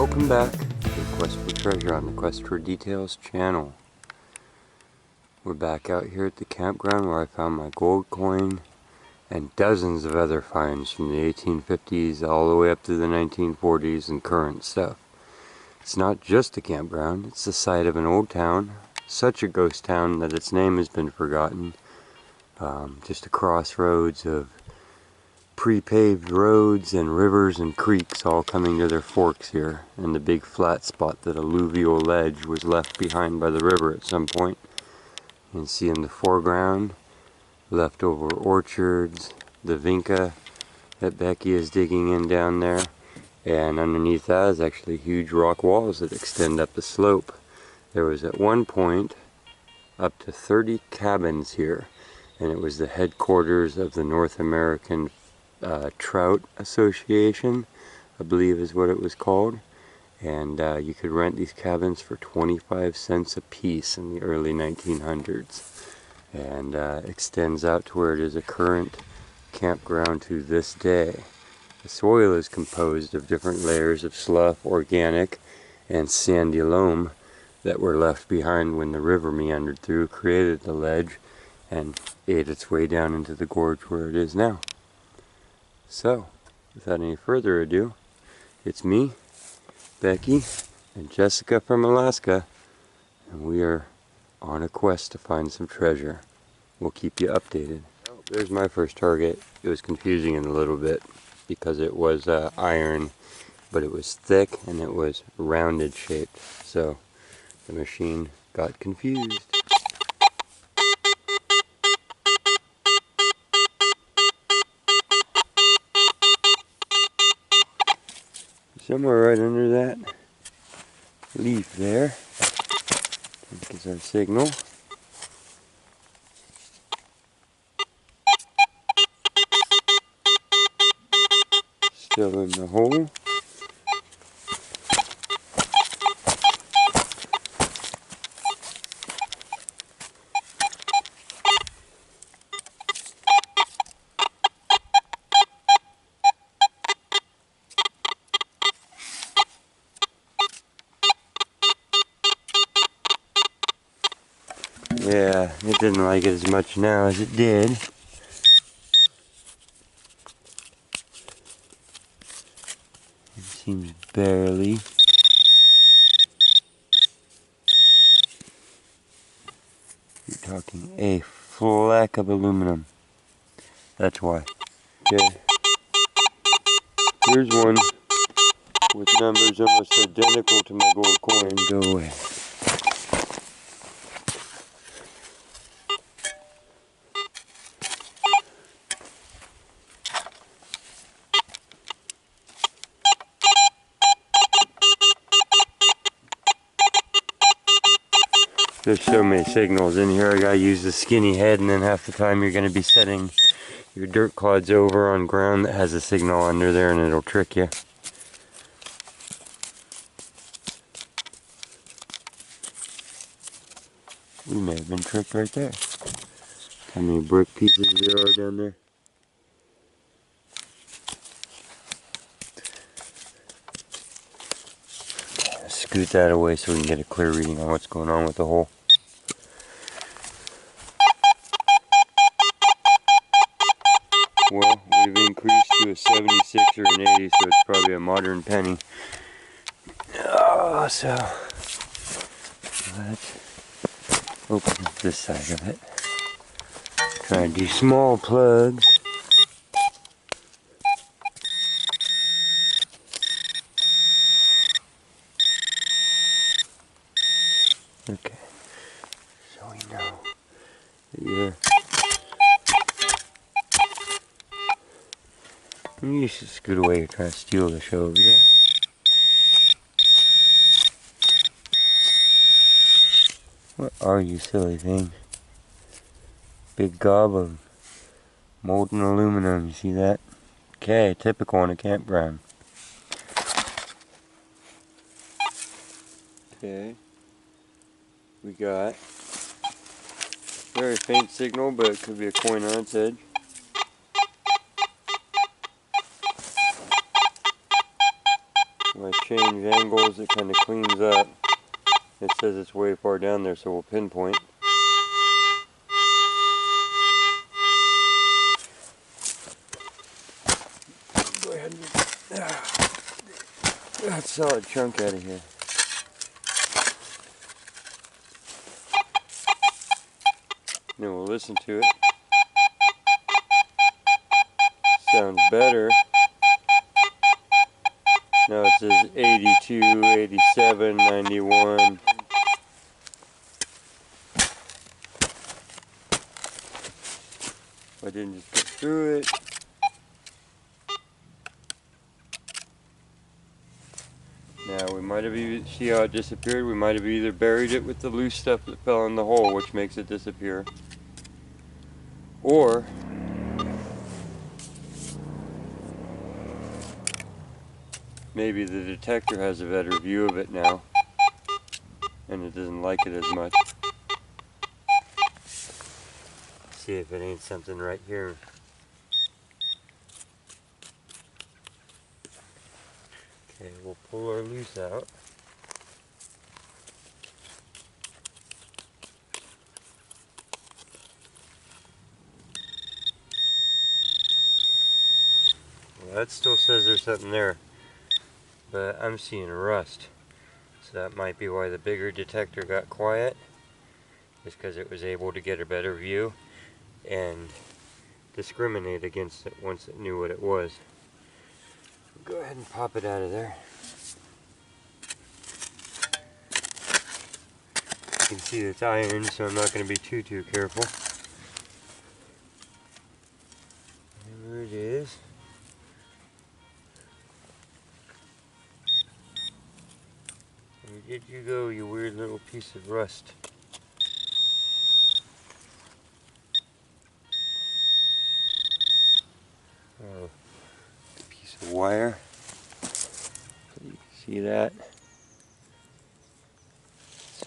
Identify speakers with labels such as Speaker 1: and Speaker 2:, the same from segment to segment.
Speaker 1: Welcome back to the Quest for Treasure on the Quest for Details channel. We're back out here at the campground where I found my gold coin and dozens of other finds from the 1850s all the way up to the 1940s and current stuff. It's not just a campground, it's the site of an old town, such a ghost town that its name has been forgotten. Just a crossroads of pre-paved roads and rivers and creeks all coming to their forks here, and the big flat spot that alluvial ledge was left behind by the river at some point. You can see in the foreground leftover orchards, the vinca that Becky is digging in down there, and underneath that is actually huge rock walls that extend up the slope. There was at one point up to 30 cabins here, and it was the headquarters of the North American Trout Association, I believe is what it was called, and you could rent these cabins for 25 cents a piece in the early 1900s, and extends out to where it is a current campground to this day. The soil is composed of different layers of slough, organic, and sandy loam that were left behind when the river meandered through, created the ledge, and ate its way down into the gorge where it is now. So, without any further ado, it's me, Becky, and Jessica from Alaska, and we are on a quest to find some treasure. We'll keep you updated. Oh, there's my first target. It was confusing in a little bit because it was iron, but it was thick and it was rounded shaped, so the machine got confused. Somewhere right under that leaf there, I think is our signal. Still in the hole. Yeah, it didn't like it as much now as it did. It seems barely. You're talking a fleck of aluminum. That's why. Okay. Here's one with numbers almost identical to my gold coin. Go away. There's so many signals in here. I gotta use the skinny head, and then half the time you're gonna be setting your dirt clods over on ground that has a signal under there, and it'll trick you. We may have been tricked right there. How many brick pieces there are down there? Scoot that away so we can get a clear reading on what's going on with the hole. Well, we've increased to a 76 or an 80, so it's probably a modern penny. Oh, so let's open up this side of it. Try and do small plugs. Okay, so we know that you're... You should scoot away, you're trying to steal the show over there. What are you, silly thing? Big gob of molten aluminum, you see that? Okay, typical on a campground. Okay. We got very faint signal, but it could be a coin on its edge. Right change angles, it kind of cleans up. It says it's way far down there, so we'll pinpoint. Go ahead and get that solid chunk out of here. Then we'll listen to it. Sounds better. Now it says 82, 87, 91. I didn't just get through it. Now we might have even, see how it disappeared? We might have either buried it with the loose stuff that fell in the hole, which makes it disappear. Or maybe the detector has a better view of it now, and it doesn't like it as much. See if it ain't something right here. Okay, we'll pull our loose out. Well, that still says there's something there, but I'm seeing rust. So that might be why the bigger detector got quiet, is because it was able to get a better view and discriminate against it once it knew what it was. Go ahead and pop it out of there. You can see it's iron, so I'm not going to be too careful. There it is. Where did you go, you weird little piece of rust? Oh, a piece of wire. So you can see that.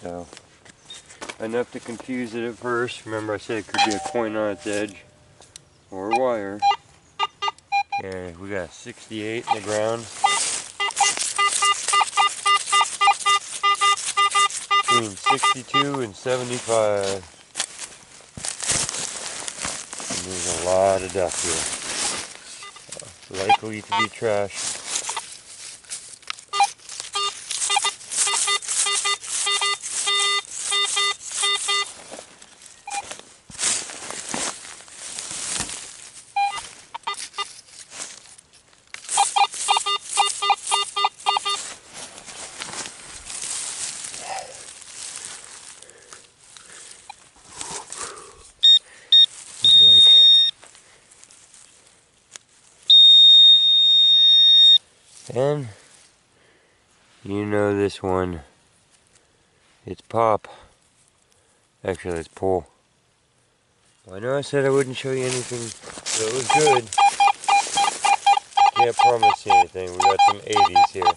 Speaker 1: So, enough to confuse it at first. Remember I said it could be a coin on its edge or a wire. Okay, we got 68 in the ground. Between 62 and 75. And there's a lot of duck here. Likely to be trash. And you know this one, it's pop. Actually, it's pull. Well, I know I said I wouldn't show you anything, so it was good. Can't promise you anything. We got some 80s here.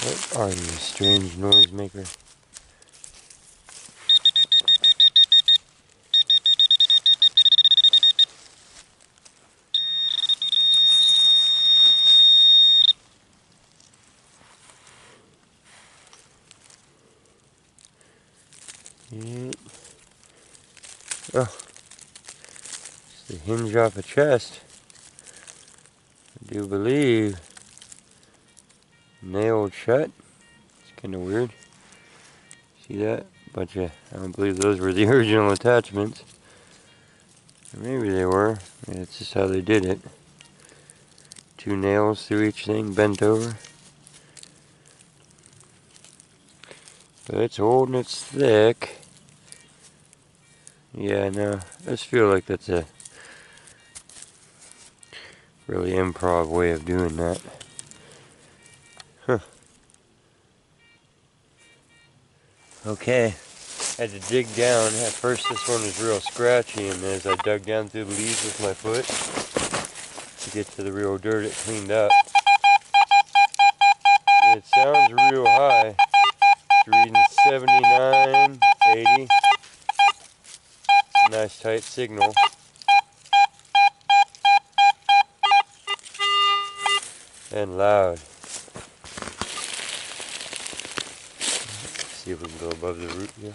Speaker 1: What are you, strange noisemaker? Yep. Oh, it's the hinge off a chest. I do believe. Nailed shut. It's kind of weird. See that? Bunch of, I don't believe those were the original attachments. Or maybe they were. Yeah, it's just how they did it. 2 nails through each thing, bent over. But it's old and it's thick. Yeah, no, I just feel like that's a really improv way of doing that. Huh. Okay, had to dig down. At first this one was real scratchy, and as I dug down through the leaves with my foot to get to the real dirt, it cleaned up. sounds real high. It's reading 79, 80. Nice tight signal. And loud. Let's see if we can go above the root here.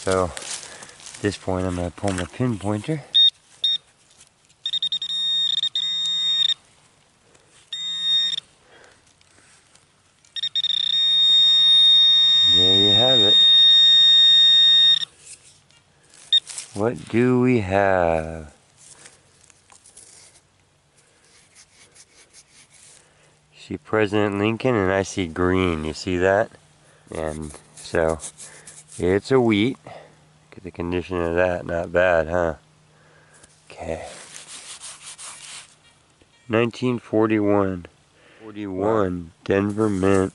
Speaker 1: So at this point I'm going to pull my pinpointer. There you have it. What do we have? See President Lincoln and I see green. You see that? And so it's a wheat. Look at the condition of that. Not bad, huh? Okay. 1941. 41. Denver Mint.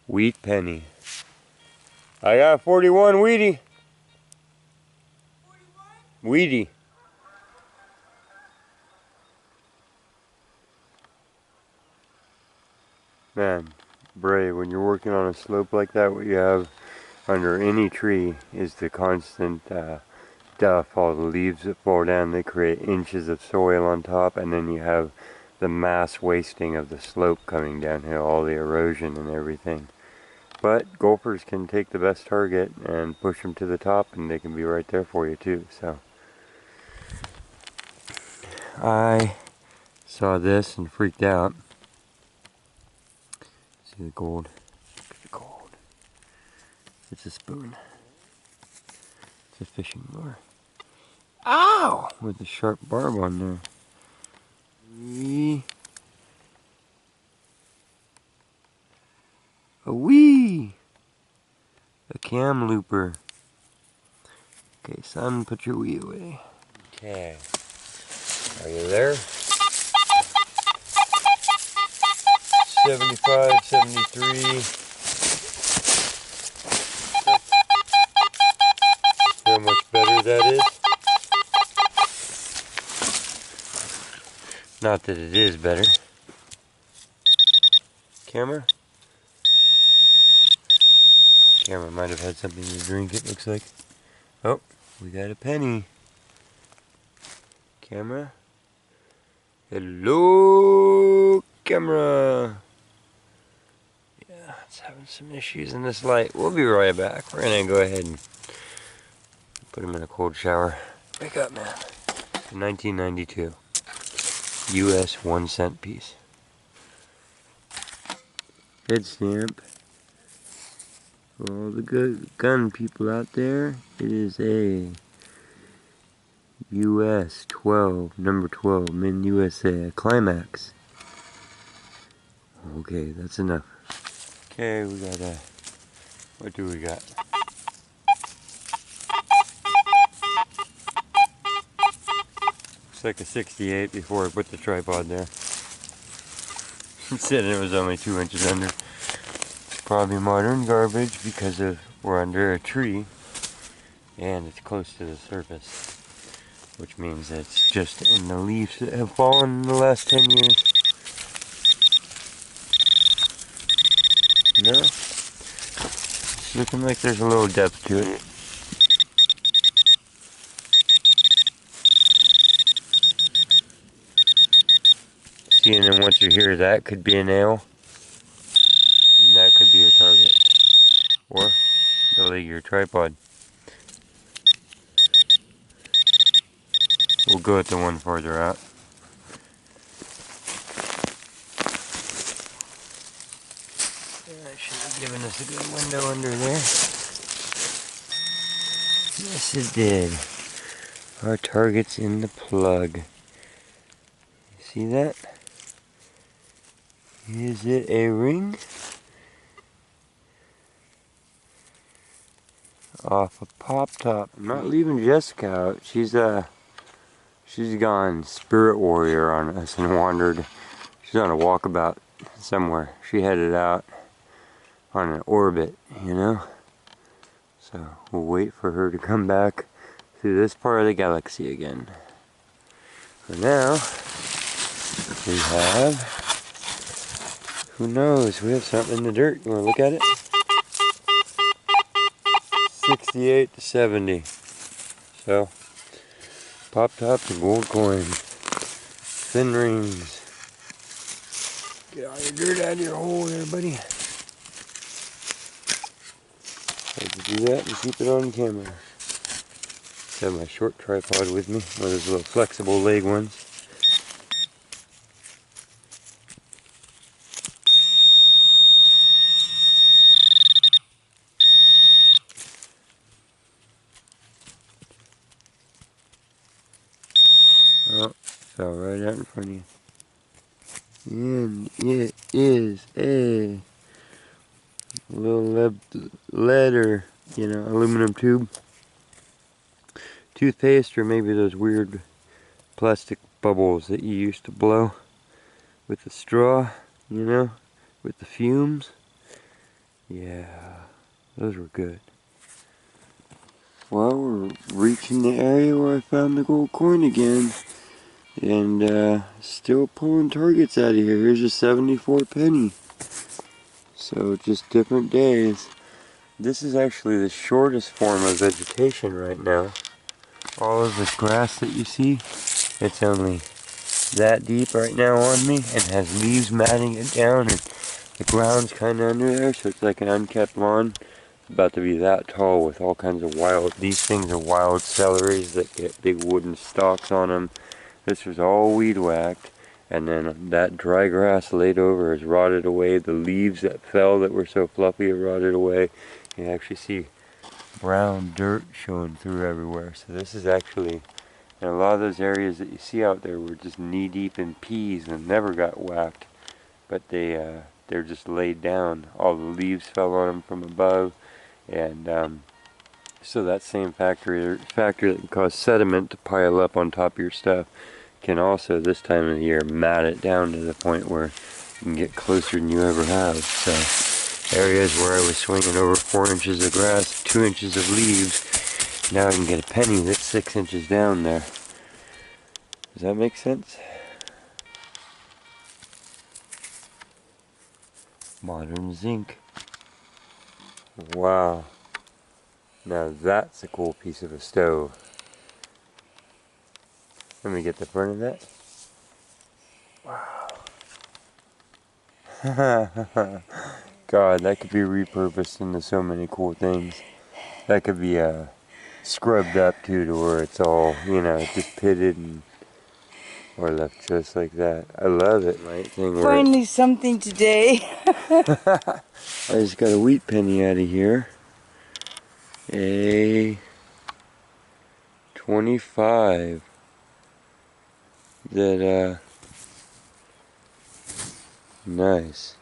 Speaker 1: Wheat penny. I got 41 Wheatie. 41? Wheatie. Man, Bray, when you're working on a slope like that, what you have under any tree is the constant duff, all the leaves that fall down, they create inches of soil on top, and then you have the mass wasting of the slope coming downhill, all the erosion and everything. But golfers can take the best target and push them to the top, and they can be right there for you too. So I saw this and freaked out. See the gold? Look at the gold. It's a spoon. It's a fishing lure. Ow! With a sharp barb on there. A wee! A cam looper. Okay, son, put your wee away. Okay. Are you there? 75, 73. See how much better that is? Not that it is better. Camera? Camera might have had something to drink, it looks like. Oh, we got a penny. Camera? Hello, camera. Yeah, it's having some issues in this light. We'll be right back. We're gonna go ahead and put him in a cold shower. Wake up, man. 1992. US 1 cent piece. Head stamp. For all the good gun people out there, it is a US 12, number 12, Min USA, a Climax. Okay, that's enough. Okay, we got a, what do we got? Looks like a 68 before I put the tripod there. It said it was only 2 inches under. Probably modern garbage because we're under a tree and it's close to the surface, which means it's just in the leaves that have fallen in the last 10 years. No? It's looking like there's a little depth to it. See, and then once you hear that, could be a nail. And that could be your target. Or the leg of your tripod. We'll go with the one farther out. That should have given us a good window under there. Yes, it did. Our target's in the plug. See that? Is it a ring? Off a pop top. I'm not leaving Jessica out. She's gone spirit warrior on us and wandered. She's on a walkabout somewhere. She headed out on an orbit, you know? So we'll wait for her to come back through this part of the galaxy again. For now, we have, who knows, we have something in the dirt. You want to look at it? 68 to 70. So, pop tops and gold coins. Thin rings. Get all your dirt out of your hole there, buddy. Like to do that and keep it on camera. Just have my short tripod with me, one of those little flexible leg ones. Oh, fell right out in front of you. And it is a little lead or, aluminum tube. Toothpaste, or maybe those weird plastic bubbles that you used to blow with the straw, with the fumes. Yeah, those were good. Well, we're reaching the area where I found the gold coin again. And still pulling targets out of here. Here's a 74 penny. So just different days. This is actually the shortest form of vegetation right now. All of this grass that you see, it's only that deep right now on me and has leaves matting it down, and the ground's kind of under there, so it's like an unkept lawn. It's about to be that tall with all kinds of these things are wild celeries that get big wooden stalks on them. This was all weed whacked, and then that dry grass laid over has rotted away. The leaves that fell that were so fluffy have rotted away. You can actually see brown dirt showing through everywhere. So this is actually, and a lot of those areas that you see out there were just knee deep in peas and never got whacked, but they're just laid down. All the leaves fell on them from above, and so that same factor that can cause sediment to pile up on top of your stuff can also, this time of the year, mat it down to the point where you can get closer than you ever have. So areas where I was swinging over 4 inches of grass, 2 inches of leaves, now I can get a penny that's 6 inches down there. Does that make sense? Modern zinc. Wow. Now that's a cool piece of a stove. Let me get the front of that. Wow. God, that could be repurposed into so many cool things. That could be scrubbed up too, to where it's all, just pitted or left just like that. I love it, right?
Speaker 2: Finally something today.
Speaker 1: I just got a wheat penny out of here. A 25 that nice.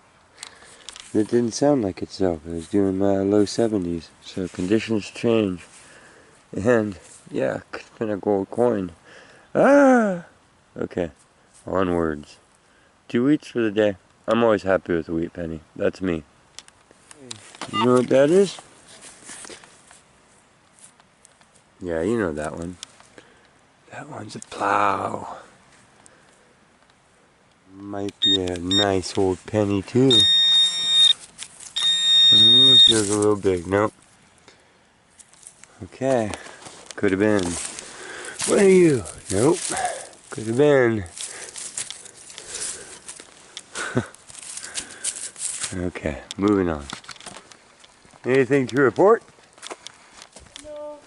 Speaker 1: It didn't sound like itself. It was doing low 70s, so conditions change. And yeah, could have been a gold coin. Okay, onwards. 2 wheats for the day. I'm always happy with a wheat penny. That's me. You know what that is? Yeah, you know that one. That one's a plow. Might be a nice old penny too. Feels a little big. Nope. Okay. Could have been. What are you? Nope. Could have been. Okay, moving on. Anything to report?
Speaker 2: No.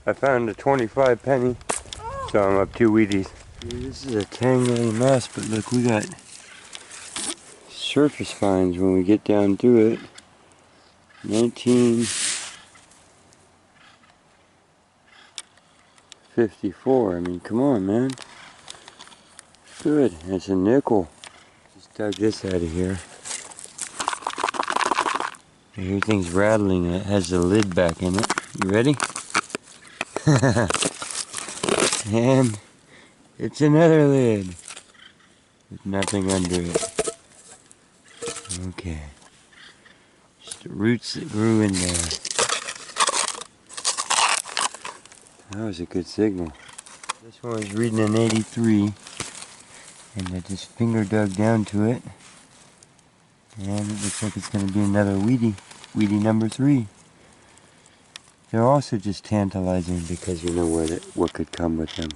Speaker 1: I found a 25 penny, so I'm up 2 Wheaties. This is a tangly mess, but look, we got surface finds when we get down to it. 1954. I mean, come on, man. Good. It's a nickel. Just dug this out of here. I hear things rattling and it has the lid back in it. You ready? And it's another lid with nothing under it. Okay. Just the roots that grew in there. That was a good signal. This one was reading an 83, and I just finger dug down to it, and it looks like it's going to be another weedy number 3. They're also just tantalizing because you know what could come with them.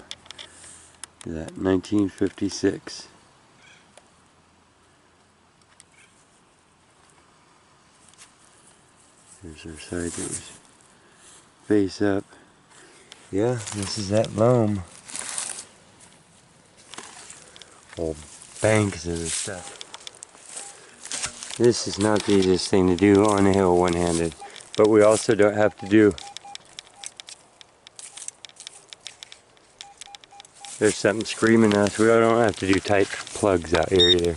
Speaker 1: That 1956. There's our side that was face up. Yeah, this is that loam. Whole banks of this stuff. This is not the easiest thing to do on a hill one-handed, but we also don't have to do. There's something screaming at us. We don't have to do tight plugs out here either.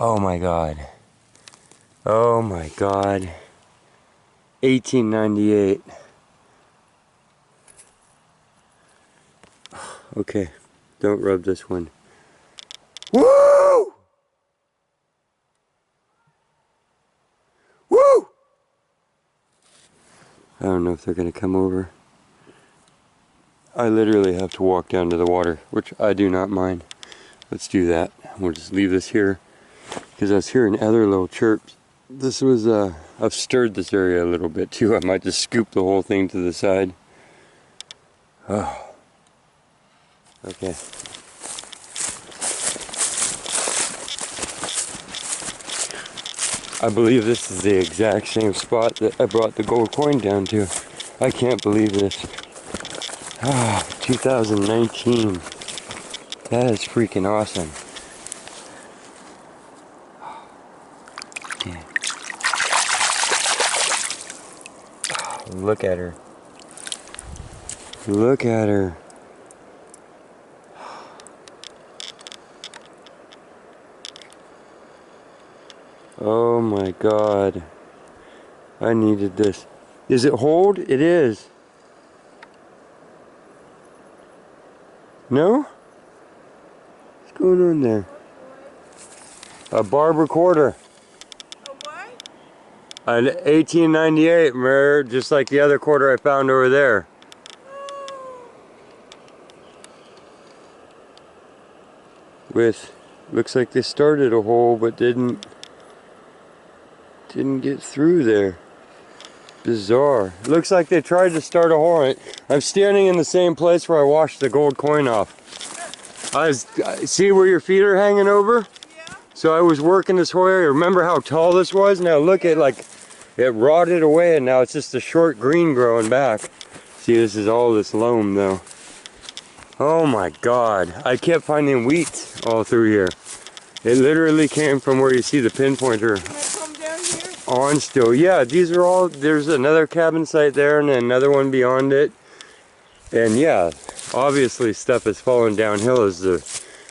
Speaker 1: Oh my God. Oh my God. 1898. Okay, don't rub this one. Woo! Woo! I don't know if they're gonna come over. I literally have to walk down to the water, which I do not mind. Let's do that. We'll just leave this here because I was hearing other little chirps. This was, I've stirred this area a little bit too. I might just scoop the whole thing to the side. Oh. Okay. I believe this is the exact same spot that I brought the gold coin down to. I can't believe this. Ah, 2019. That is freaking awesome. Yeah. Look at her. Look at her. Oh my God. I needed this. Is it hold? It is. No? What's going on there? A Barber quarter.
Speaker 2: A what?
Speaker 1: An 1898, remember? Just like the other quarter I found over there. With, looks like they started a hole but didn't get through there. Bizarre. Looks like they tried to start a hole. I'm standing in the same place where I washed the gold coin off. See where your feet are hanging over?
Speaker 2: Yeah.
Speaker 1: So I was working this whole area. Remember how tall this was? Now look at, like, it rotted away and now it's just a short green growing back. See, this is all this loam though. Oh my God. I kept finding wheat all through here. It literally came from where you see the pinpointer.
Speaker 2: Can I come down here?
Speaker 1: On still. Yeah, these are all, there's another cabin site there and then another one beyond it. And yeah, obviously stuff is falling downhill as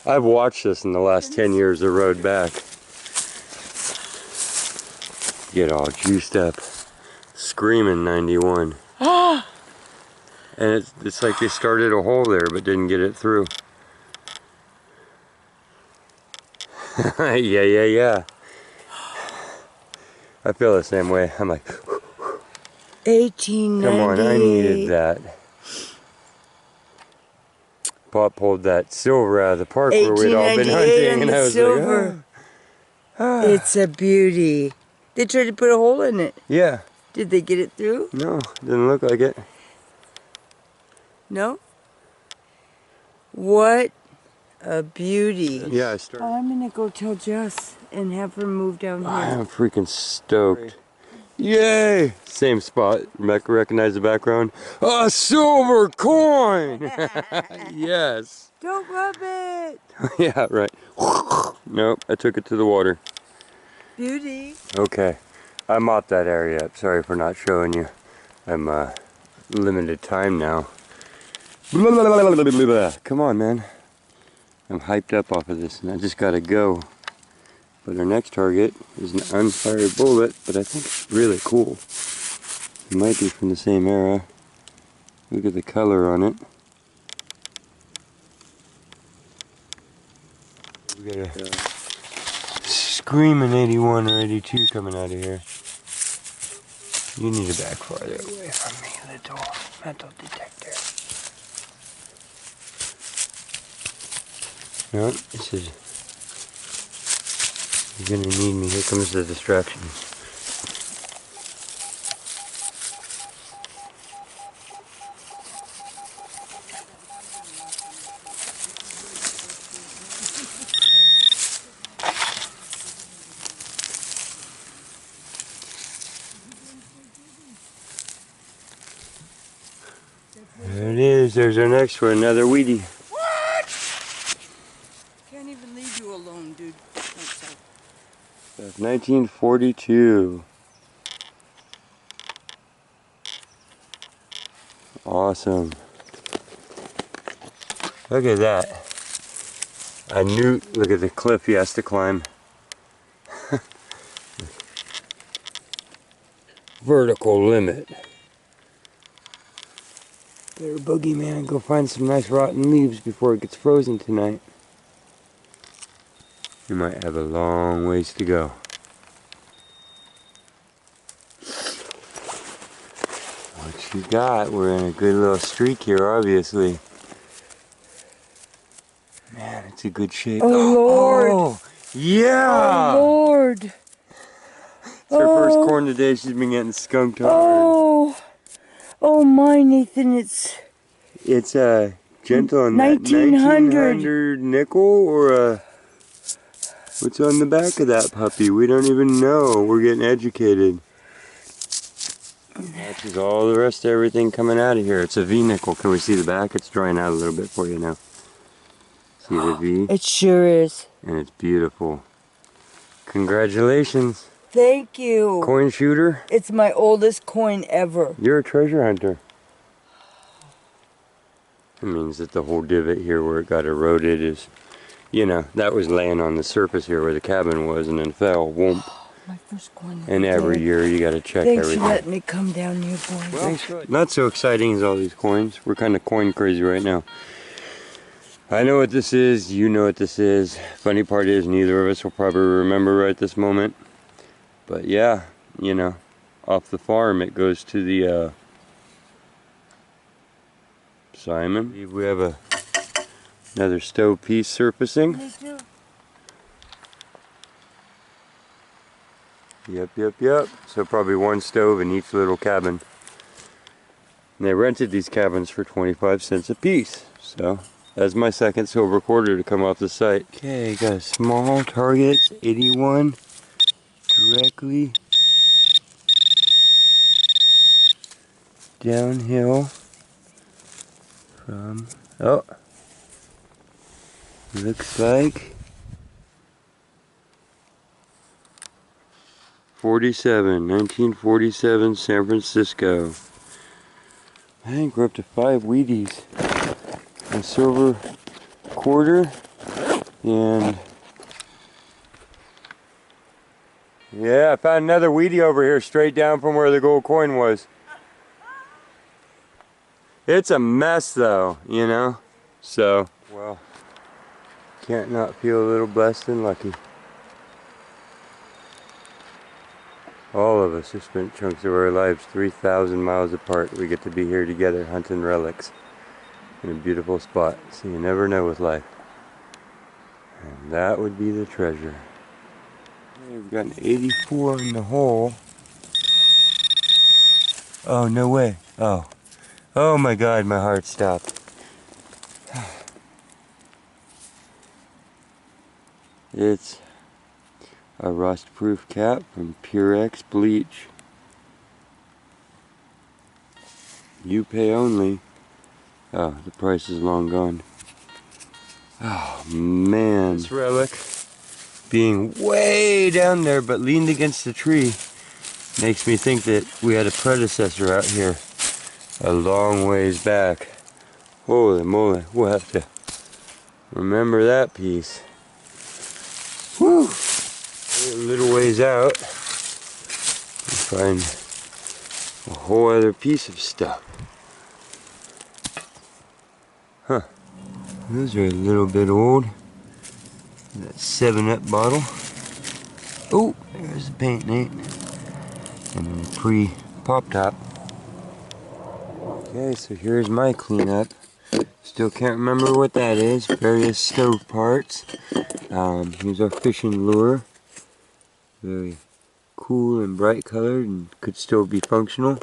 Speaker 1: I've watched this in the last 10 years, the road back. Get all juiced up. Screaming 91.
Speaker 2: Ah!
Speaker 1: And it's like they started a hole there but didn't get it through. Yeah. I feel the same way. I'm like,
Speaker 2: 1898.
Speaker 1: come on, I needed that. Pop pulled that silver out of the park where we'd all been hunting, and I was
Speaker 2: silver.
Speaker 1: like, ah.
Speaker 2: It's a beauty. They tried to put a hole in it.
Speaker 1: Yeah.
Speaker 2: Did they get it through?
Speaker 1: No, didn't look like it.
Speaker 2: No? What a beauty.
Speaker 1: Yeah, I started.
Speaker 2: Oh, I'm gonna go tell Jess and have her move down here.
Speaker 1: I'm freaking stoked. Yay! Same spot. Recognize the background? A silver coin! Yes.
Speaker 2: Don't rub it.
Speaker 1: Yeah, right. Nope, I took it to the water.
Speaker 2: Beauty.
Speaker 1: Okay, I mopped that area up. Sorry for not showing you. I'm limited time now. Come on, man. I'm hyped up off of this and I just gotta go. But our next target is an unfired bullet, but I think it's really cool. It might be from the same era. Look at the color on it. We gotta screaming 81 or 82 coming out of here. You need to back farther away from me, little metal detector. No, this is... You're gonna need me. Here comes the distraction. There it is. There's our next one. Another weedy.
Speaker 2: What? Can't even leave you alone, dude.
Speaker 1: That's 1942. Awesome. Look at that. A newt. Look at the cliff he has to climb. Vertical limit. Better boogeyman, go find some nice rotten leaves before it gets frozen tonight. You might have a long ways to go. What you got? We're in a good little streak here, obviously. Man, it's a good shape.
Speaker 2: Oh, Lord!
Speaker 1: Oh, yeah!
Speaker 2: Oh, Lord!
Speaker 1: It's her first corn today. She's been getting skunked hard.
Speaker 2: Oh! Oh my, Nathan, it's
Speaker 1: gentle on
Speaker 2: 1900
Speaker 1: nickel or what's on the back of that puppy? We don't even know. We're getting educated. Matches all the rest of everything coming out of here. It's a V nickel. Can we see the back? It's drying out a little bit for you now. See the V?
Speaker 2: It sure is.
Speaker 1: And it's beautiful. Congratulations.
Speaker 2: Thank you.
Speaker 1: Coin shooter?
Speaker 2: It's my oldest coin ever.
Speaker 1: You're a treasure hunter. It means that the whole divot here where it got eroded is, you know, that was laying on the surface here where the cabin was and then fell. Whoomp.
Speaker 2: My first coin.
Speaker 1: And every year you got to check
Speaker 2: Thanks
Speaker 1: everything.
Speaker 2: for letting me come down here, boy.
Speaker 1: Well, not so exciting as all these coins. We're kind of coin crazy right now. I know what this is. You know what this is. Funny part is neither of us will probably remember right this moment. But yeah, you know, off the farm it goes to the Simon. We have another stove piece surfacing.
Speaker 2: Me too.
Speaker 1: Yep. So probably one stove in each little cabin. And they rented these cabins for 25 cents a piece. So that's my second silver quarter to come off the site. Okay, got a small target, 81. Directly downhill from, oh, looks like 1947, San Francisco. I think we're up to 5 Wheaties, a silver quarter, and yeah, I found another Wheatie over here straight down from where the gold coin was. It's a mess though, you know? So, well, can't not feel a little blessed and lucky. All of us have spent chunks of our lives 3,000 miles apart. We get to be here together hunting relics in a beautiful spot. So you never know with life. And that would be the treasure. We've got an 84 in the hole. Oh, no way. Oh my God, my heart stopped. It's a rust-proof cap from Purex Bleach. You pay only. Oh, the price is long gone. Oh man. This relic, being way down there but leaned against the tree, makes me think that we had a predecessor out here a long ways back. Holy moly, we'll have to remember that piece. Whew. A little ways out, we find a whole other piece of stuff. Huh. Those are a little bit old. That 7-Up bottle. Oh, there's the paint, Nate. And the pre-pop top. Okay, so here's my cleanup. Still can't remember what that is. Various stove parts. Here's our fishing lure. Very cool and bright colored and could still be functional.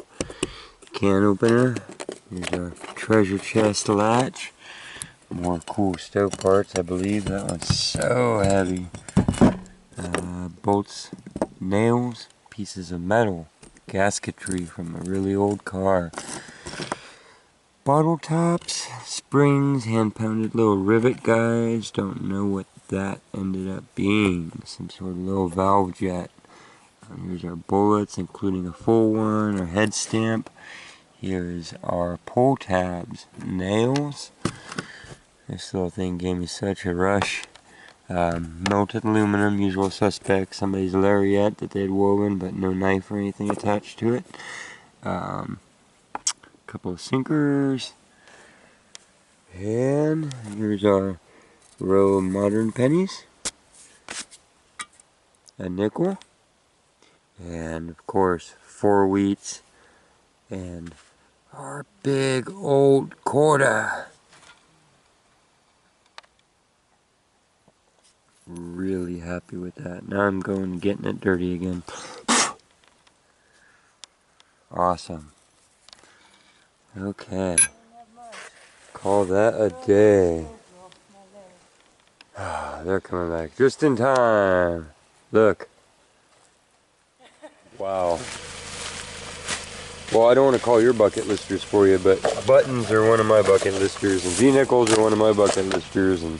Speaker 1: Can opener. Here's our treasure chest latch. More cool stove parts, I believe. That one's so heavy. Bolts, nails, pieces of metal, gasketry from a really old car. Bottle tops, springs, hand-pounded little rivet guides. Don't know what that ended up being. Some sort of little valve jet. Here's our bullets, including a full one, our head stamp. Here's our pull tabs, nails. This little thing gave me such a rush. Melted aluminum, usual suspect, somebody's lariat that they had woven, but no knife or anything attached to it. Couple of sinkers. And here's our row of modern pennies. A nickel. And of course, 4 wheats. And our big old quarter. Really happy with that. Now I'm going and getting it dirty again. Awesome. Okay. Call that a day. They're coming back just in time. Look. Wow. Well, I don't want to call your bucket listers for you, but buttons are one of my bucket listers, and V-nickels are one of my bucket listers, and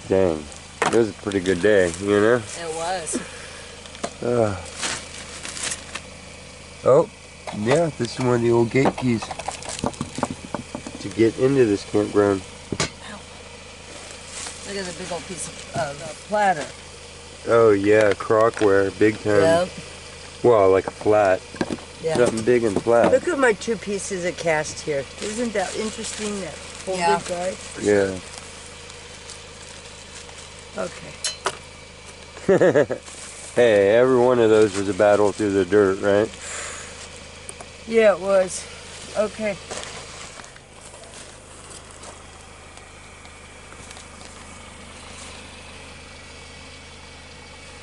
Speaker 1: dang. It was a pretty good day, you know?
Speaker 2: It was.
Speaker 1: Oh, yeah, this is one of the old gate keys to get into this campground.
Speaker 2: Look at the big old piece of platter.
Speaker 1: Oh yeah, crockware, big time.
Speaker 2: Yep.
Speaker 1: Well, like a flat.
Speaker 2: Yeah.
Speaker 1: Something big and flat.
Speaker 2: Look at my 2 pieces of cast here. Isn't that interesting, that folded guy?
Speaker 1: Yeah.
Speaker 2: Okay.
Speaker 1: Hey, every one of those was a battle through the dirt, right?
Speaker 2: Yeah, it was. Okay.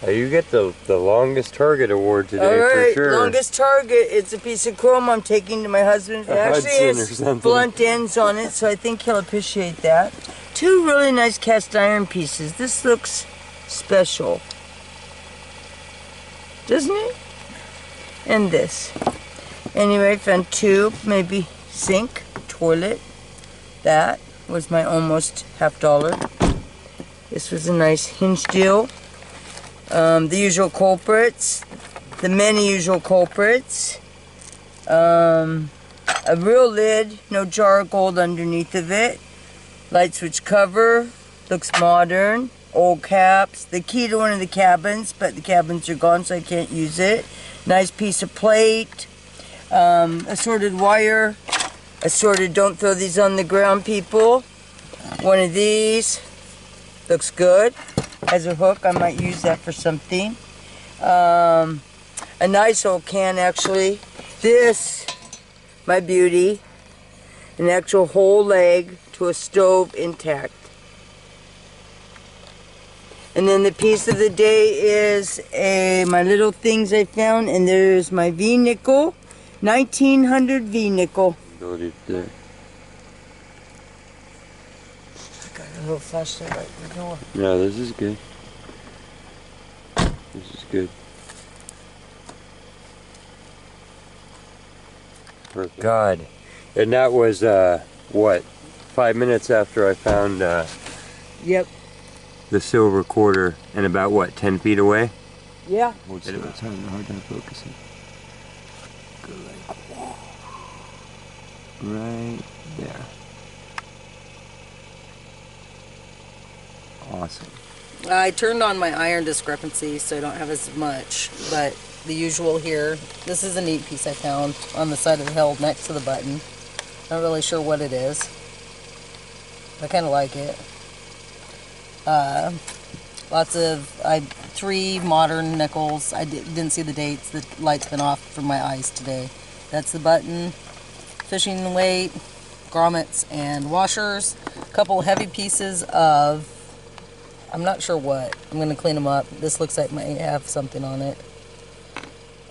Speaker 1: You get the longest target award today,
Speaker 2: All right,
Speaker 1: for sure.
Speaker 2: longest target. It's a piece of chrome I'm taking to my husband. It actually has blunt ends on it, so I think he'll appreciate that. 2 really nice cast iron pieces. This looks special. Doesn't it? And this. Anyway, found 2, maybe sink, toilet. That was my almost $50. This was a nice hinge deal. The usual culprits, the many usual culprits, a real lid, no jar of gold underneath of it, light switch cover, looks modern, old caps, the key to one of the cabins, but the cabins are gone so I can't use it, nice piece of plate, assorted wire, assorted, don't throw these on the ground, people, one of these, looks good. As a hook, I might use that for something. A nice old can, actually. This, my beauty, an actual whole leg to a stove intact. And then the piece of the day is my little things I found, and there's my V-nickel, 1900 V-nickel. A little flashlight right in the door.
Speaker 1: Yeah, this is good. This is good. Perfect. God. And that was, what, 5 minutes after I found
Speaker 2: Yep.
Speaker 1: the silver quarter, and about, what, 10 feet away?
Speaker 2: Yeah.
Speaker 1: It's hard to focus it. Go like, right there. Awesome.
Speaker 3: I turned on my iron discrepancy so I don't have as much, but the usual here. This is a neat piece I found on the side of the hill next to the button. Not really sure what it is. I kind of like it. I 3 modern nickels. I didn't see the dates. The light's been off from my eyes today. That's the button, fishing weight, grommets and washers. A couple heavy pieces of, I'm not sure what. I'm going to clean them up. This looks like it might have something on it.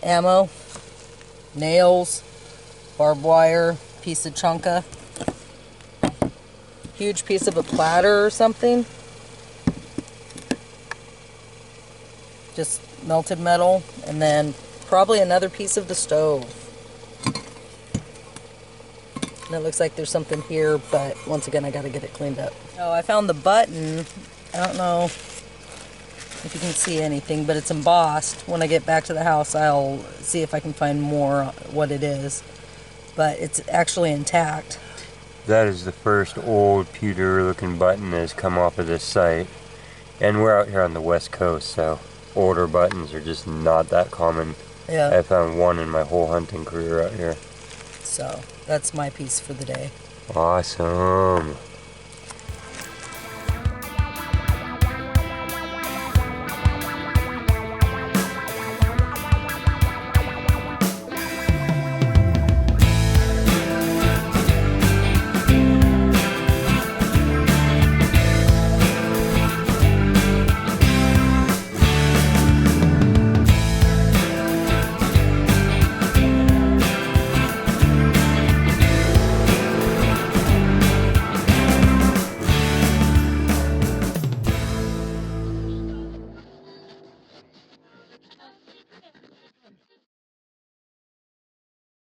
Speaker 3: Ammo, nails, barbed wire, piece of chunka, huge piece of a platter or something. Just melted metal, and then probably another piece of the stove. And it looks like there's something here, but once again, I gotta get it cleaned up. Oh, I found the button. I don't know if you can see anything, but it's embossed. When I get back to the house, I'll see if I can find more what it is. But it's actually intact.
Speaker 1: That is the first old pewter looking button that has come off of this site. And we're out here on the west coast, so older buttons are just not that common.
Speaker 3: Yeah.
Speaker 1: I found one in my whole hunting career out here.
Speaker 3: So that's my piece for the day.
Speaker 1: Awesome.